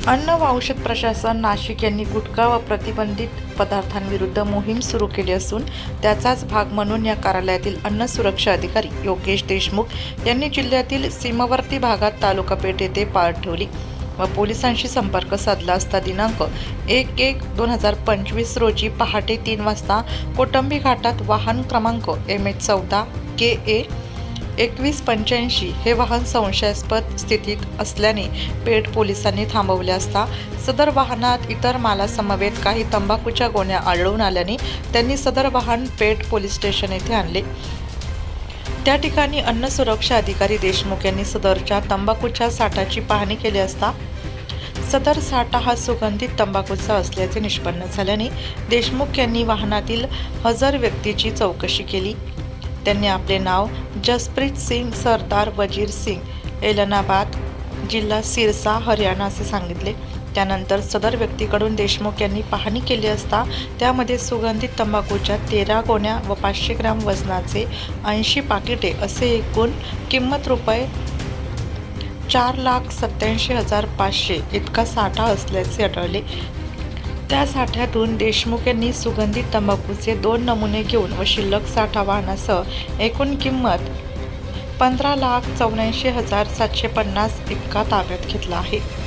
अन्न व औषध प्रशासन नाशिक यांनी गुटखा व प्रतिबंधित पदार्थांविरुद्ध मोहीम सुरू केली असून त्याचाच भाग म्हणून या कार्यालयातील अन्न सुरक्षा अधिकारी योगेश देशमुख यांनी जिल्ह्यातील सीमावर्ती भागात तालुका पेठ येथे पाळत ठेवली व पोलिसांशी संपर्क साधला असता दिनांक 1/1/2025 रोजी पहाटे 3 वाजता कोटंबी घाटात वाहन क्रमांक MH14 KA 2185 हे वाहन संशयास्पद स्थितीत असल्याने पेठ पोलिसांनी थांबवले असता सदर वाहनात इतर मालासमवेत काही तंबाखूच्या गोण्या आढळून आल्याने त्यांनी सदर वाहन पेठ पोलीस स्टेशन येथे आणले। त्या ठिकाणी अन्न सुरक्षा अधिकारी देशमुख यांनी सदरच्या तंबाखूच्या साठाची पाहणी केली असता सदर साठा हा सुगंधित तंबाखूचा असल्याचे निष्पन्न झाल्याने देशमुख यांनी वाहनातील हजर व्यक्तीची चौकशी केली। त्यांनी आपले नाव जसप्रीत सिंग सरदार वजीर सिंग एलनाबाद जिल्हा सिरसा हरियाणा असे सांगितले। त्यानंतर सदर व्यक्तीकडून देशमुख यांनी पाहणी केली असता त्यामध्ये सुगंधित तंबाखूच्या 13 गोण्या व 500 ग्राम वजनाचे 80 पाकिटे असे एकूण किंमत रुपये 4,87,500 इतका साठा असल्याचे आढळले। त्या साठ्यातून देशमुख यांनी सुगंधित तंबाखूचे 2 नमुने घेऊन व शिल्लक साठा वाहनासह एकूण किंमत 15,84,750 इतका ताब्यात घेतला आहे।